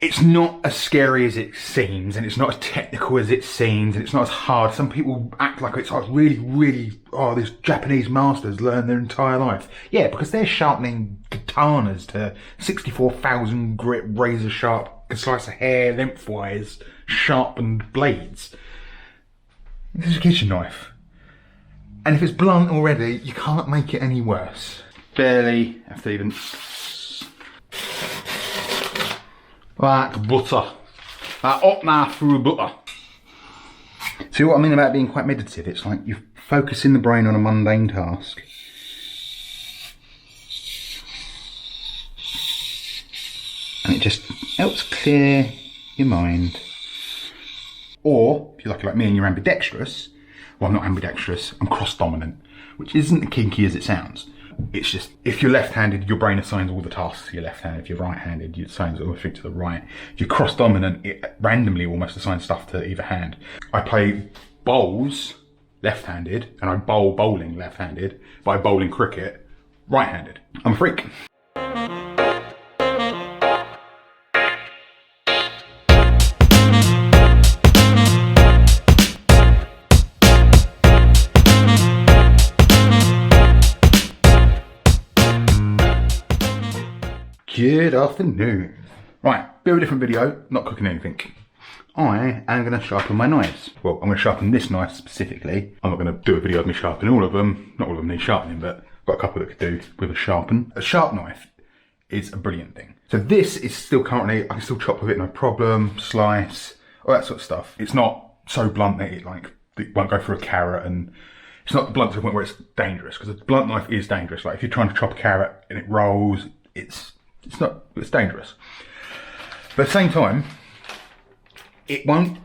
It's not as scary as it seems, and it's not as technical as it seems, and it's not as hard. Some people act like it's like really, oh, these Japanese masters learn their entire life. Yeah, because they're sharpening katanas to 64,000 grit, razor sharp, can slice a hair lengthwise, sharpened blades. This is a kitchen knife. And if it's blunt already, you can't make it any worse. Barely have to even... like butter. Like hot knife through butter. See what I mean about being quite meditative? It's like you're focusing the brain on a mundane task. And it just helps clear your mind. Or, if you're lucky like me and you're ambidextrous, well, I'm not ambidextrous, I'm cross-dominant, which isn't as kinky as it sounds. It's just, if you're left-handed, your brain assigns all the tasks to your left hand. If you're right-handed, it assigns everything to the right. If you're cross-dominant, it randomly almost assigns stuff to either hand. I play bowls left-handed, and I bowl bowling left-handed, but I bowl in cricket right-handed. I'm a freak. Good afternoon. Right, bit of a different video, not cooking anything. I am going to sharpen my knives. Well, I'm going to sharpen this knife specifically. I'm not going to do a video of me sharpening all of them. Not all of them need sharpening, but I've got a couple that could do with a sharpen. A sharp knife is a brilliant thing. So this is still currently, I can still chop with it no problem, slice, all that sort of stuff. It's not so blunt that it won't go through a carrot, and it's not blunt to the point where it's dangerous, because a blunt knife is dangerous. Like if you're trying to chop a carrot and it rolls, it's dangerous. But at the same time, it won't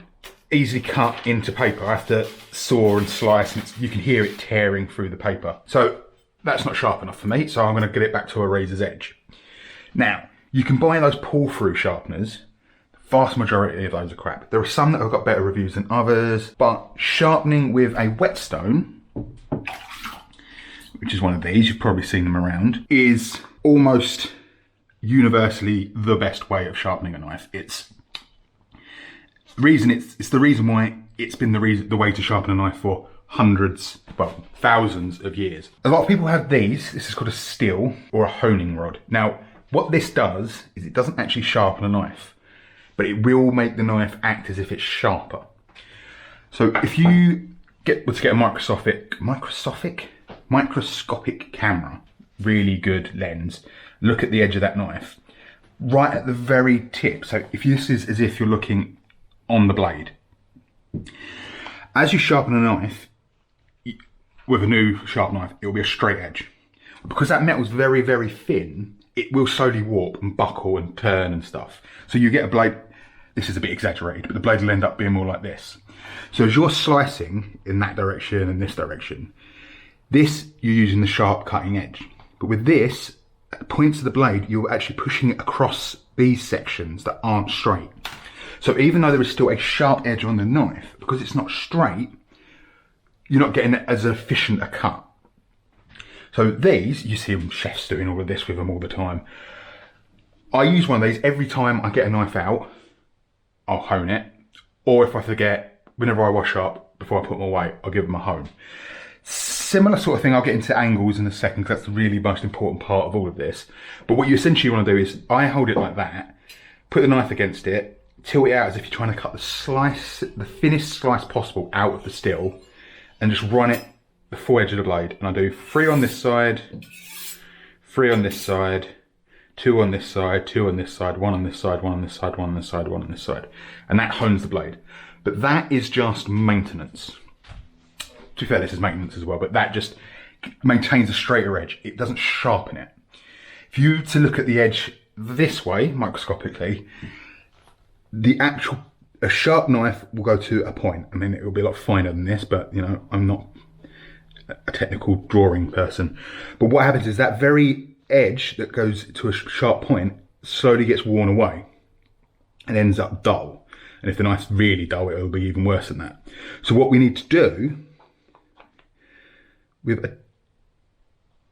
easily cut into paper. I have to saw and slice, and you can hear it tearing through the paper. So that's not sharp enough for me, so I'm going to get it back to a razor's edge. Now, you can buy those pull-through sharpeners. The vast majority of those are crap. There are some that have got better reviews than others, but sharpening with a whetstone, which is one of these, you've probably seen them around, is almost universally the best way of sharpening a knife. It's the reason why it's been the way to sharpen a knife for hundreds, well, thousands of years. A lot of people have these. This is called a steel or a honing rod. Now, what this does is it doesn't actually sharpen a knife, but it will make the knife act as if it's sharper. So if you were to get a microscopic camera, really good lens, look at the edge of that knife, right at the very tip. So if this is as if you're looking on the blade. As you sharpen a knife, with a new sharp knife, it will be a straight edge. Because that metal's very, very thin, it will slowly warp and buckle and turn and stuff. So you get a blade, this is a bit exaggerated, but the blade will end up being more like this. So as you're slicing in that direction and this direction, this, you're using the sharp cutting edge. But with this, at the points of the blade, you're actually pushing it across these sections that aren't straight. So even though there is still a sharp edge on the knife, because it's not straight, you're not getting as efficient a cut. So these, you see chefs doing all of this with them all the time. I use one of these every time I get a knife out, I'll hone it. Or if I forget, whenever I wash up, before I put them away, I'll give them a hone. Similar sort of thing, I'll get into angles in a second, because that's the really most important part of all of this. But what you essentially want to do is, I hold it like that, put the knife against it, tilt it out as if you're trying to cut the thinnest slice possible out of the steel, and just run it the full edge of the blade. And I do 3 on this side, 3 on this side, 2 on this side, 2 on this side, 1 on this side, 1 on this side, 1 on this side, 1 on this side. And that hones the blade. But that is just maintenance. To be fair, this is maintenance as well, but that just maintains a straighter edge. It doesn't sharpen it. If you were to look at the edge this way, microscopically, a sharp knife will go to a point. I mean, it will be a lot finer than this, but you know, I'm not a technical drawing person. But what happens is that very edge that goes to a sharp point slowly gets worn away and ends up dull. And if the knife's really dull, it'll be even worse than that. So what we need to do with a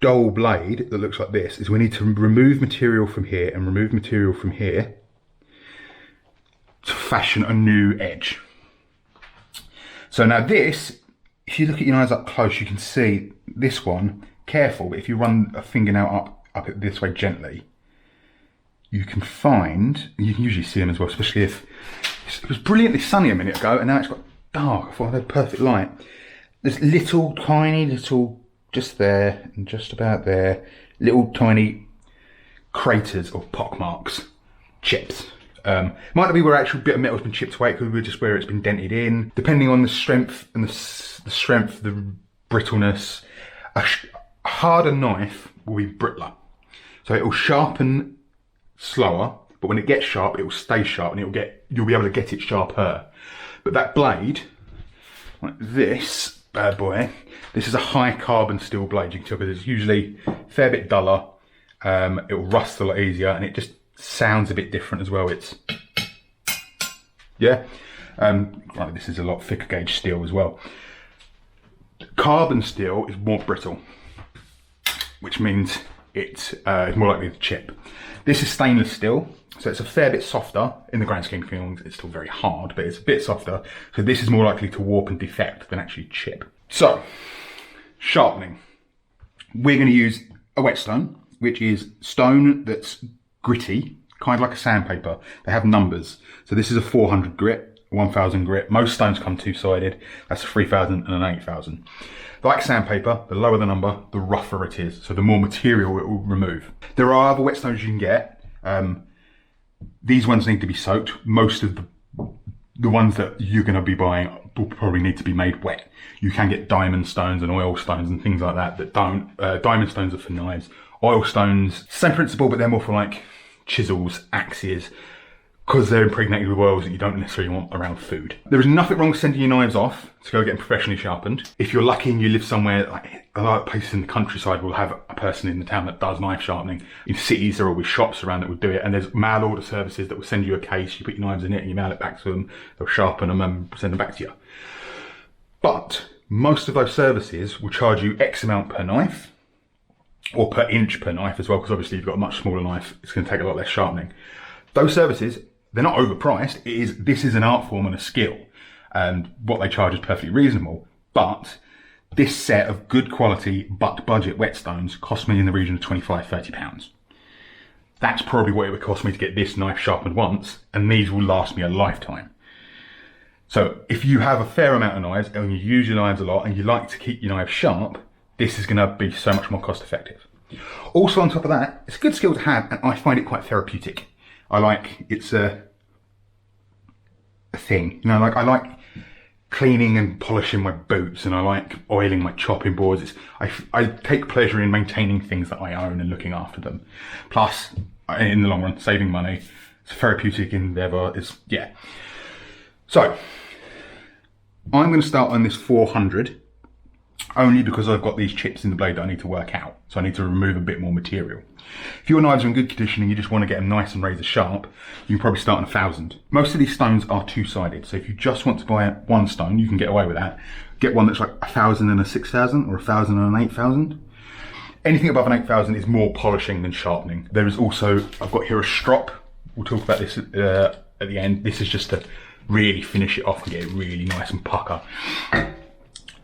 dull blade that looks like this is we need to remove material from here and remove material from here fashion a new edge. So now this, if you look at your knives up close, you can see this one, careful, but if you run a fingernail up it this way gently, you can find, you can usually see them as well, especially if, it was brilliantly sunny a minute ago and now it's got dark. I thought I had perfect light. There's little, tiny, little, just there and just about there, little tiny craters or pock marks, chips. Might not be where actual bit of metal's been chipped away, it could be just where it's been dented in. Depending on the strength and the brittleness, a harder knife will be brittler. So it will sharpen slower, but when it gets sharp, it will stay sharp and you'll be able to get it sharper. But that blade, like this bad boy, this is a high carbon steel blade. You can tell because it's usually a fair bit duller. It will rust a lot easier and it just sounds a bit different as well. It's, yeah. Right, this is a lot thicker gauge steel as well. Carbon steel is more brittle, which means it's more likely to chip. This is stainless steel, so it's a fair bit softer in the grand scheme of things. It's still very hard, but it's a bit softer. So this is more likely to warp and defect than actually chip. So, sharpening. We're going to use a whetstone, which is stone that's gritty, kind of like a sandpaper. They have numbers. So this is a 400 grit, 1000 grit. Most stones come two-sided. That's a 3000 and an 8000. Like sandpaper, the lower the number, the rougher it is. So the more material it will remove. There are other whetstones you can get. These ones need to be soaked. Most of the ones that you're going to be buying will probably need to be made wet. You can get diamond stones and oil stones and things like that don't. Diamond stones are for knives. Oil stones, same principle, but they're more for like chisels, axes, because they're impregnated with oils that you don't necessarily want around food. There is nothing wrong with sending your knives off to go get them professionally sharpened. If you're lucky and you live somewhere, like a lot of places in the countryside will have a person in the town that does knife sharpening. In cities, there are always shops around that will do it, and there's mail order services that will send you a case, you put your knives in it and you mail it back to them, they'll sharpen them and send them back to you. But most of those services will charge you X amount per knife, or per inch per knife as well, because obviously you've got a much smaller knife, it's going to take a lot less sharpening. Those services, they're not overpriced. This is an art form and a skill, and what they charge is perfectly reasonable. But this set of good quality but budget whetstones cost me in the region of £25–30. That's probably what it would cost me to get this knife sharpened once, and these will last me a lifetime. So if you have a fair amount of knives and you use your knives a lot and you like to keep your knives sharp, this is going to be so much more cost effective. Also on top of that, it's a good skill to have, and I find it quite therapeutic. It's a thing, you know, like I like cleaning and polishing my boots, and I like oiling my chopping boards. I take pleasure in maintaining things that I own and looking after them. Plus, in the long run, saving money. It's a therapeutic endeavour. Yeah. So, I'm going to start on this 400, only because I've got these chips in the blade that I need to work out. So I need to remove a bit more material. If your knives are in good condition and you just want to get them nice and razor sharp, you can probably start on 1000. Most of these stones are two-sided, so if you just want to buy one stone, you can get away with that. Get one that's like 1000 and a 6000 or 1000 and an 8000. Anything above an 8000 is more polishing than sharpening. There is also, I've got here a strop. We'll talk about this at the end. This is just to really finish it off and get it really nice and pucker.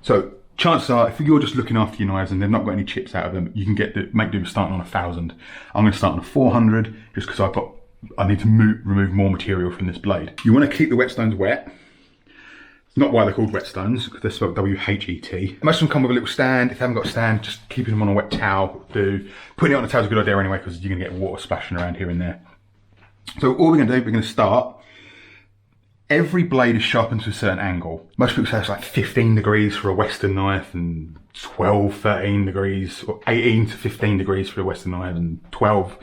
So chances are, if you're just looking after your knives and they've not got any chips out of them, you can make do with starting on 1000. I'm going to start on a 400 just because I need to remove more material from this blade. You want to keep the whetstones wet. It's not why they're called whetstones, because they're spelled W-H-E-T. Most of them come with a little stand. If they haven't got a stand, just keeping them on a wet towel. Putting it on a towel is a good idea anyway, because you're going to get water splashing around here and there. So all we're going to do, we're going to start. Every blade is sharpened to a certain angle. Most people say it's like 15 degrees for a Western knife, and 12, 13 degrees, or 18 to 15 degrees for a Western knife, and 12,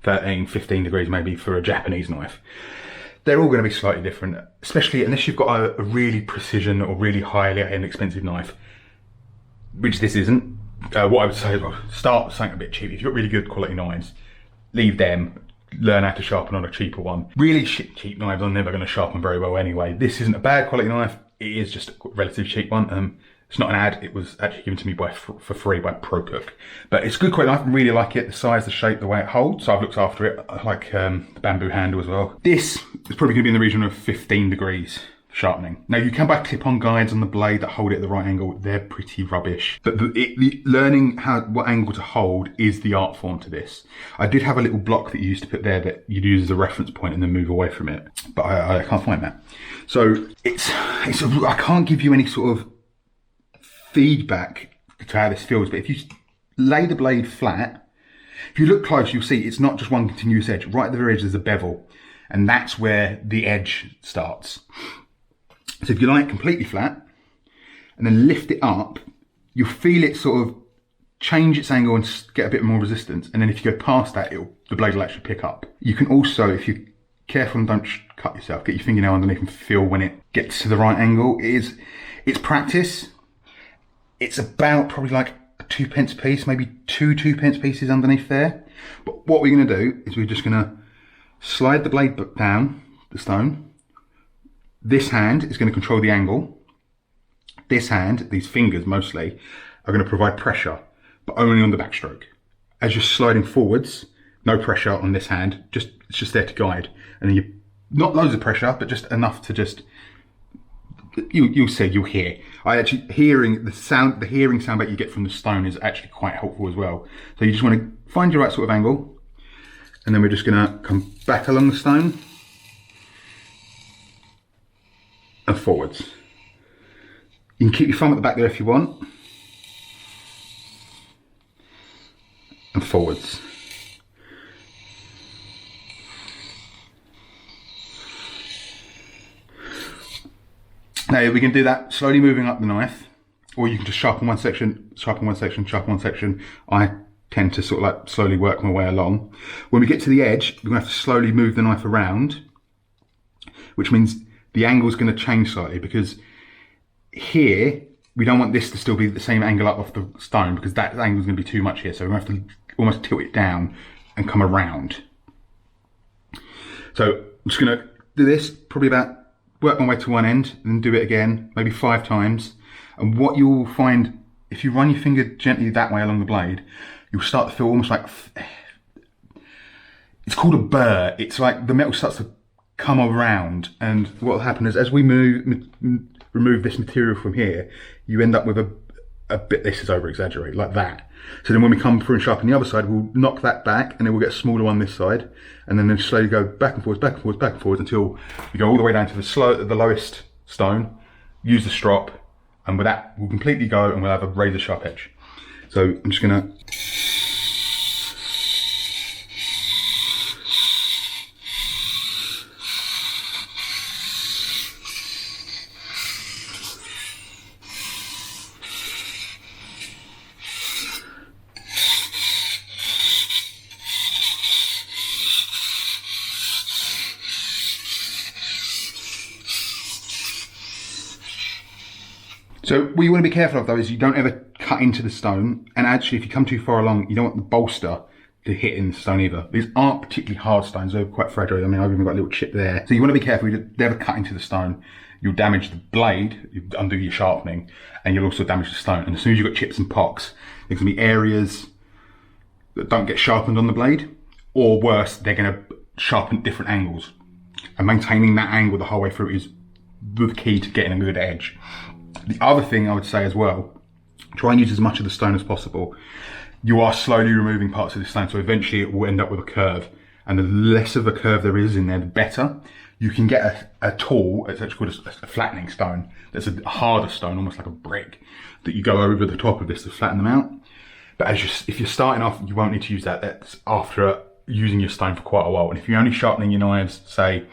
13, 15 degrees maybe for a Japanese knife. They're all going to be slightly different, especially unless you've got a really precision or really highly end expensive knife, which this isn't. What I would say is, well, start with something a bit cheap. If you've got really good quality knives, leave them. Learn how to sharpen on a cheaper one. Really cheap knives are never going to sharpen very well anyway. This isn't a bad quality knife, it is just a relatively cheap one. It's not an ad, it was actually given to me for free by ProCook. But it's a good quality knife, I really like it, the size, the shape, the way it holds, so I've looked after it. I like the bamboo handle as well. This is probably going to be in the region of 15 degrees for sharpening. Now you can buy clip-on guides on the blade that hold it at the right angle, they're pretty rubbish. But learning what angle to hold is the art form to this. I did have a little block that you used to put there that you'd use as a reference point and then move away from it, but I can't find that. So I can't give you any sort of feedback to how this feels, but if you lay the blade flat, if you look close, you'll see it's not just one continuous edge. Right at the very edge, there's a bevel, and that's where the edge starts. So if you lie it completely flat and then lift it up, you'll feel it sort of change its angle and get a bit more resistance. And then if you go past that, the blade will actually pick up. You can also, if you're careful and don't cut yourself, get your fingernail underneath and feel when it gets to the right angle. It's practice. It's about probably like a 2p piece, maybe two 2p pieces underneath there. But what we're going to do is we're just going to slide the blade down the stone. This hand is going to control the angle. This hand, these fingers mostly, are going to provide pressure, but only on the backstroke. As you're sliding forwards, no pressure on this hand, it's just there to guide. And then not loads of pressure, but just enough to just, you'll hear. Hearing sound that you get from the stone is actually quite helpful as well. So you just want to find your right sort of angle, and then we're just going to come back along the stone and forwards. You can keep your thumb at the back there if you want, and forwards. Now we can do that slowly moving up the knife, or you can just sharpen one section, sharpen one section, sharpen one section. I tend to sort of like slowly work my way along. When we get to the edge, we're going to have to slowly move the knife around, which means the angle is going to change slightly, because here we don't want this to still be the same angle up off the stone, because that angle is going to be too much here. So we're going to have to almost tilt it down and come around. So I'm just going to do this, probably work my way to one end, and then do it again, maybe 5 times. And what you'll find, if you run your finger gently that way along the blade, you'll start to feel almost like, it's called a burr. It's like the metal starts to come around, and what will happen is as we remove this material from here, you end up with a bit, this is over exaggerated, like that. So then when we come through and sharpen the other side, we'll knock that back, and then we'll get a smaller one this side, and then slowly go back and forwards, back and forwards, back and forwards, until we go all the way down to the lowest stone, use the strop, and with that we'll completely go, and we'll have a razor sharp edge. So I'm just gonna So what you want to be careful of though is you don't ever cut into the stone, and actually if you come too far along, you don't want the bolster to hit in the stone either. These aren't particularly hard stones, they're quite fragile. I mean, I've even got a little chip there. So you want to be careful, you never cut into the stone. You'll damage the blade, you undo your sharpening, and you'll also damage the stone. And as soon as you've got chips and pocks, there's going to be areas that don't get sharpened on the blade, or worse, they're going to sharpen at different angles. And maintaining that angle the whole way through is the key to getting a good edge. The other thing I would say as well, try and use as much of the stone as possible. You are slowly removing parts of the stone, so eventually it will end up with a curve. And the less of a curve there is in there, the better. You can get a tool, it's actually called a flattening stone. That's a harder stone, almost like a brick, that you go over the top of this to flatten them out. But if you're starting off, you won't need to use that. That's after using your stone for quite a while. And if you're only sharpening your knives, say,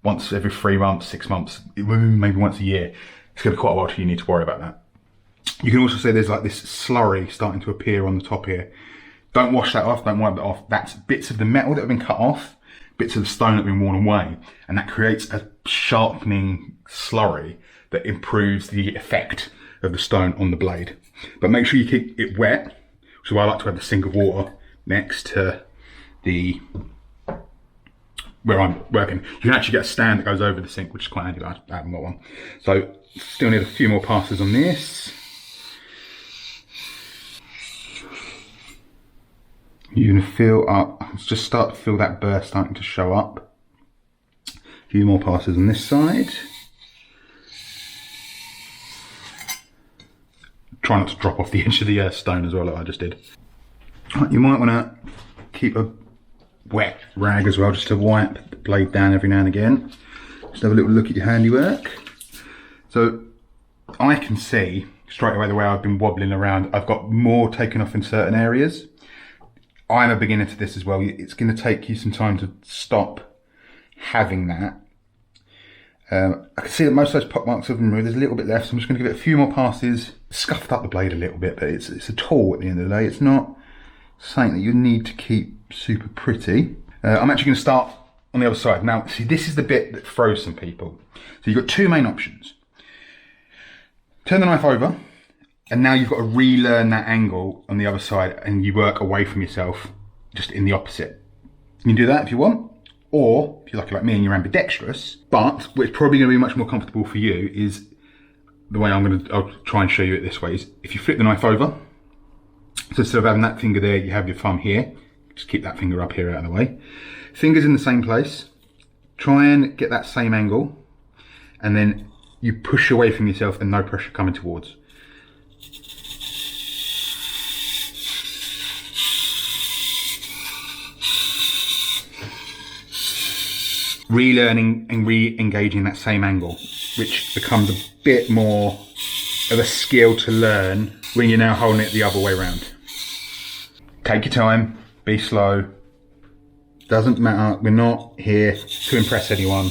once every 3 months, 6 months, maybe once a year, it's going to be quite a while till you need to worry about that. You can also see there's like this slurry starting to appear on the top here. Don't wash that off, don't wipe that off. That's bits of the metal that have been cut off, bits of the stone that have been worn away, and that creates a sharpening slurry that improves the effect of the stone on the blade. But make sure you keep it wet, which is why I like to have the sink of water next to the where I'm working. You can actually get a stand that goes over the sink, which is quite handy, but I haven't got one. So still need a few more passes on this. You can feel up, just start to feel that burr starting to show up. A few more passes on this side. Try not to drop off the edge of the stone as well, like I just did. You might want to keep a wet rag as well, just to wipe the blade down every now and again. Just have a little look at your handiwork. So I can see straight away the way I've been wobbling around, I've got more taken off in certain areas. I'm a beginner to this as well. It's going to take you some time to stop having that. I can see that most of those pot marks have been removed. There's a little bit left, so I'm just going to give it a few more passes. Scuffed up the blade a little bit, but it's a tool at the end of the day. It's not something that you need to keep super pretty. I'm actually going to start on the other side. Now, see, this is the bit that throws some people. So you've got two main options. Turn the knife over, and now you've got to relearn that angle on the other side, and you work away from yourself, just in the opposite. You can do that if you want, or if you're lucky like me and you're ambidextrous, but what's probably going to be much more comfortable for you is the way I'll try and show you it this way, is if you flip the knife over, so instead of having that finger there, you have your thumb here. Just keep that finger up here out of the way. Fingers in the same place. Try and get that same angle, and then you push away from yourself and no pressure coming towards. Relearning and re-engaging that same angle, which becomes a bit more of a skill to learn when you're now holding it the other way around. Take your time, be slow, doesn't matter, we're not here to impress anyone.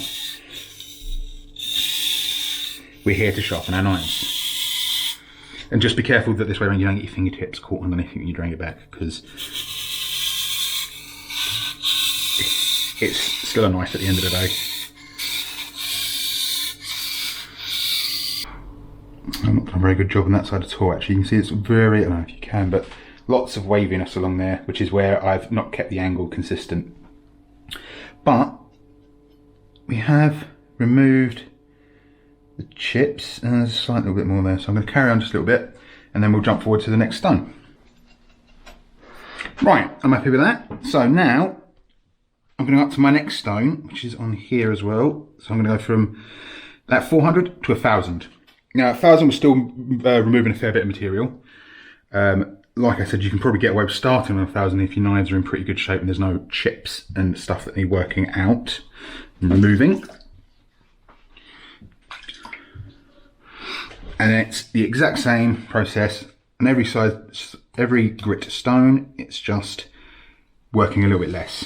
We're here to sharpen our knives. And just be careful that this way around you don't get your fingertips caught underneath when you drag it back, because it's still a knife at the end of the day. I'm not doing a very good job on that side at all actually. You can see it's very, I don't know if you can, but lots of waviness along there, which is where I've not kept the angle consistent. But we have removed the chips, and there's a slight little bit more there, so I'm going to carry on just a little bit and then we'll jump forward to the next stone. Right, I'm happy with that. So now I'm going to go up to my next stone, which is on here as well. So I'm going to go from that 400 to 1,000. Now 1,000 was still removing a fair bit of material. Like I said, you can probably get away with starting on 1,000 if your knives are in pretty good shape and there's no chips and stuff that need working out and removing. And it's the exact same process on every side, every grit stone. It's just working a little bit less.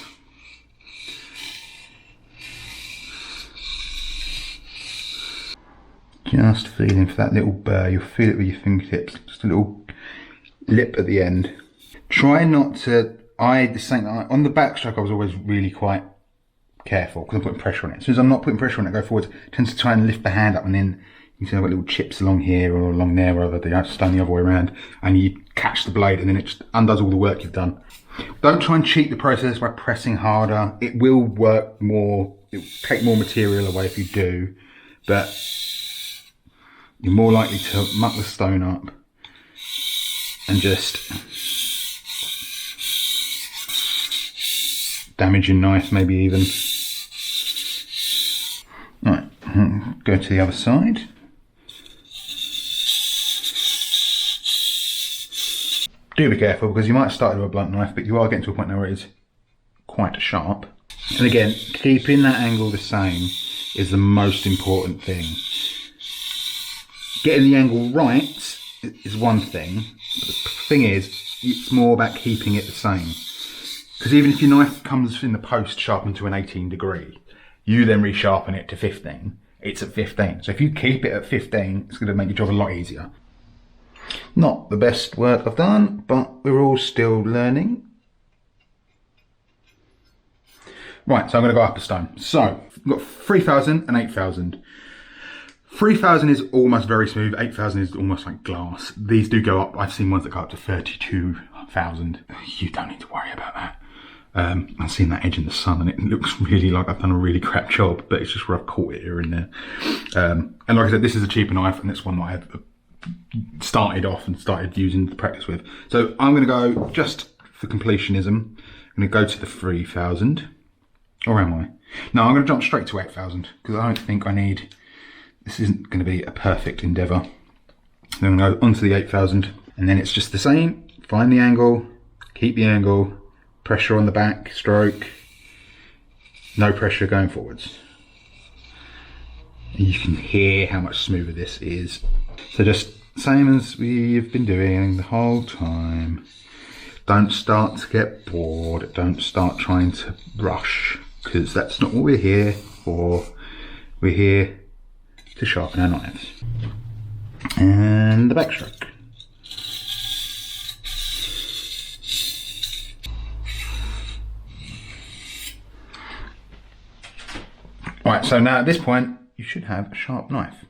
Just feeling for that little burr. You'll feel it with your fingertips. Just a little lip at the end. Try not to, on the backstroke I was always really quite careful because I'm putting pressure on it. As soon as I'm not putting pressure on it, go forwards, I tend to try and lift the hand up, and then you can see I've got little chips along here or along there, or the stone the other way around, and you catch the blade and then it just undoes all the work you've done. Don't try and cheat the process by pressing harder. It will work more, it will take more material away if you do, but you're more likely to muck the stone up and just damage your knife, maybe even. Right, go to the other side. Do be careful, because you might start with a blunt knife, but you are getting to a point now where it is quite sharp. And again, keeping that angle the same is the most important thing. Getting the angle right is one thing, but the thing is, it's more about keeping it the same. Because even if your knife comes in the post sharpened to an 18 degree, you then resharpen it to 15, it's at 15. So if you keep it at 15, it's going to make your job a lot easier. Not the best work I've done, but we're all still learning. Right, so I'm going to go up a stone. So, we've got 3,000 and 8,000. 3,000 is almost very smooth, 8,000 is almost like glass. These do go up, I've seen ones that go up to 32,000. You don't need to worry about that. I've seen that edge in the sun and it looks really like I've done a really crap job, but it's just where I've caught it here and there. And like I said, this is a cheaper knife, and it's one that I have started off and started using to practice with. So I'm going to go, just for completionism, I'm going to go to the 3,000. Or am I? No, I'm going to jump straight to 8,000 because I don't think I need, this isn't going to be a perfect endeavour. Then I'm going to go onto the 8,000, and then it's just the same. Find the angle, keep the angle, pressure on the back stroke, no pressure going forwards. And you can hear how much smoother this is. So just same as we've been doing the whole time. Don't start to get bored, don't start trying to rush, because that's not what we're here for. We're here to sharpen our knives. And the backstroke. Right, so now at this point, you should have a sharp knife.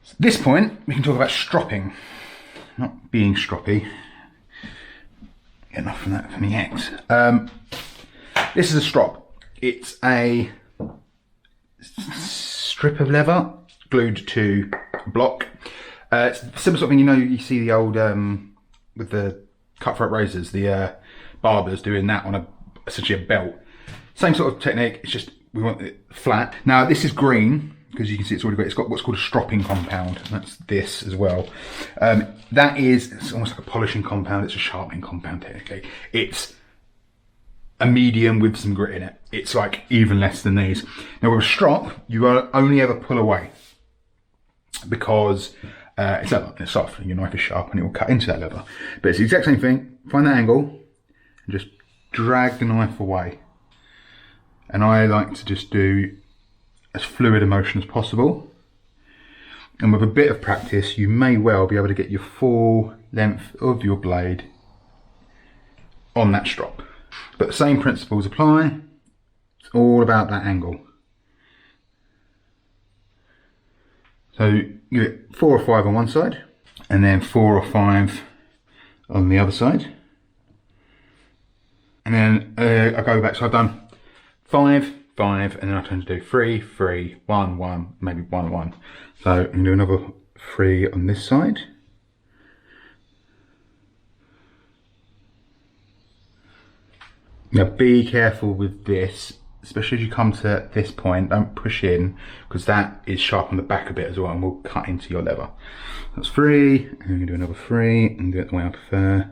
So at this point, we can talk about stropping, not being stroppy. Get enough from that for me X. This is a strop. It's a strip of leather glued to a block. It's a similar sort of thing, you know, you see the old, with the cutthroat razors, the barbers doing that on essentially a belt. Same sort of technique, it's just we want it flat. Now this is green, because you can see it's already got, it's got what's called a stropping compound, and that's this as well. That is, it's almost like a polishing compound, it's a sharpening compound technically. It's a medium with some grit in it. It's like even less than these. Now with a strop, you only ever pull away because it's leather and it's soft and your knife is sharp and it will cut into that leather. But it's the exact same thing. Find that angle and just drag the knife away. And I like to just do as fluid a motion as possible. And with a bit of practice, you may well be able to get your full length of your blade on that strop. But the same principles apply. It's all about that angle. So you get 4 or 5 on one side, and then 4 or 5 on the other side. And then I go back, so I've done 5, 5, and then I tend to do 3, 3, 1, 1, maybe 1, 1. So I'm going to do another 3 on this side. Now be careful with this, especially as you come to this point, don't push in, because that is sharp on the back a bit as well and will cut into your leather. That's 3, and I'm going to do another 3, and do it the way I prefer.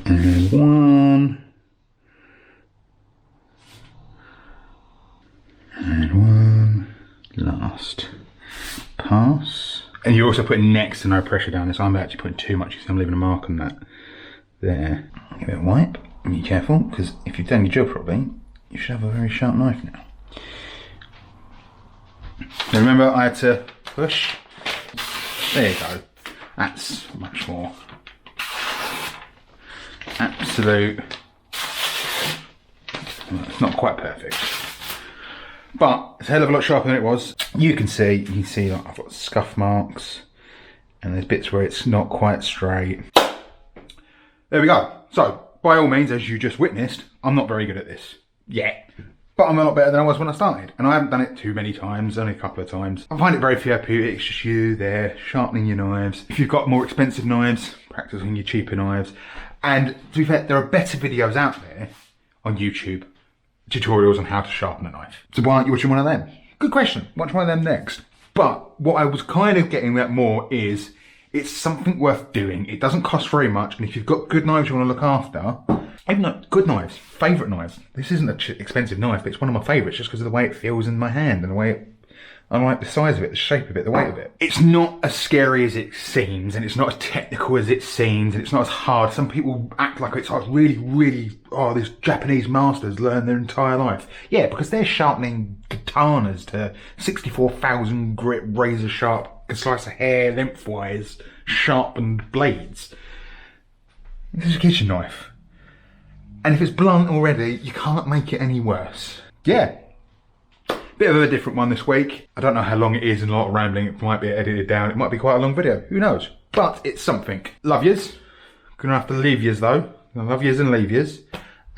And 1. And 1. Last pass. And you're also putting next to no pressure down this. I'm actually putting too much, you see I'm leaving a mark on that. There. Give it a wipe. Be careful, because if you've done your job properly, you should have a very sharp knife now. Now remember, I had to push. There you go. That's much more absolute. Well, it's not quite perfect, but it's a hell of a lot sharper than it was. You can see like, I've got scuff marks, and there's bits where it's not quite straight. There we go. So, by all means, as you just witnessed, I'm not very good at this yet, but I'm a lot better than I was when I started, and I haven't done it too many times, only a couple of times. I find it very therapeutic. It's just you there sharpening your knives. If you've got more expensive knives, practice on your cheaper knives. And to be fair, there are better videos out there on YouTube, tutorials on how to sharpen a knife. So why aren't you watching one of them? Good question. Watch one of them next. But what I was kind of getting at more is, it's something worth doing. It doesn't cost very much, and if you've got good knives you want to look after, even though good knives, favourite knives. This isn't an expensive knife, but it's one of my favourites just because of the way it feels in my hand and the way I like the size of it, the shape of it, the weight of it. It's not as scary as it seems, and it's not as technical as it seems, and it's not as hard. Some people act like it's like really, oh, these Japanese masters learn their entire life. Yeah, because they're sharpening katanas to 64,000 grit, razor sharp, a slice of hair lengthwise, sharpened blades. This is a kitchen knife. And if it's blunt already, you can't make it any worse. Yeah. Bit of a different one this week. I don't know how long it is and a lot of rambling. It might be edited down. It might be quite a long video. Who knows? But it's something. Love yous. Gonna have to leave yous though. Love yous and leave yous.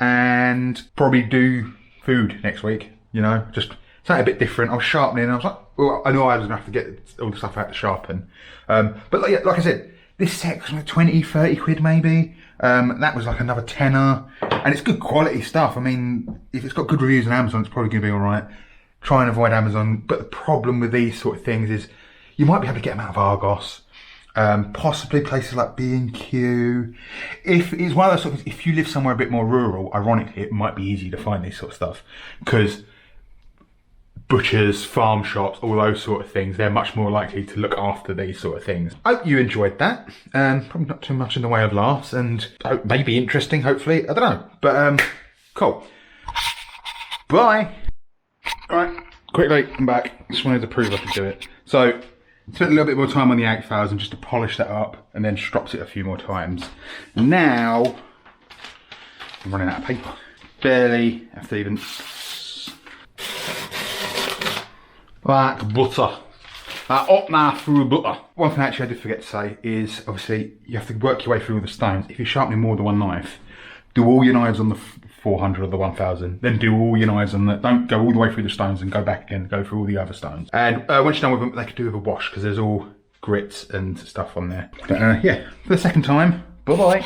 And probably do food next week, you know, just something a bit different. I was sharpening, I was like, well, I knew I was gonna have to get all the stuff out to sharpen. But like I said, this set was like 20, 30 quid maybe. That was like another tenner. And it's good quality stuff. I mean, if it's got good reviews on Amazon, it's probably gonna be all right. Try and avoid Amazon. But the problem with these sort of things is you might be able to get them out of Argos. Possibly places like B&Q. If it's one of those sort of, if you live somewhere a bit more rural, ironically, it might be easy to find this sort of stuff because butchers, farm shops, all those sort of things, they're much more likely to look after these sort of things. I hope you enjoyed that. Probably not too much in the way of laughs and maybe interesting, hopefully. I don't know, but cool. Bye. All right, quickly, I'm back. Just wanted to prove I could do it. So, spent a little bit more time on the 8000 just to polish that up and then stropped it a few more times. Now, I'm running out of paper. Barely have to even... like butter. Up now through butter. One thing actually I did forget to say is, obviously, you have to work your way through all the stones. If you're sharpening more than one knife, do all your knives on the 400 or the 1000, then do all your knives on the, don't go all the way through the stones and go back again, go through all the other stones. And once you're done with them, they could do with a wash because there's all grits and stuff on there. But yeah, for the second time, bye bye.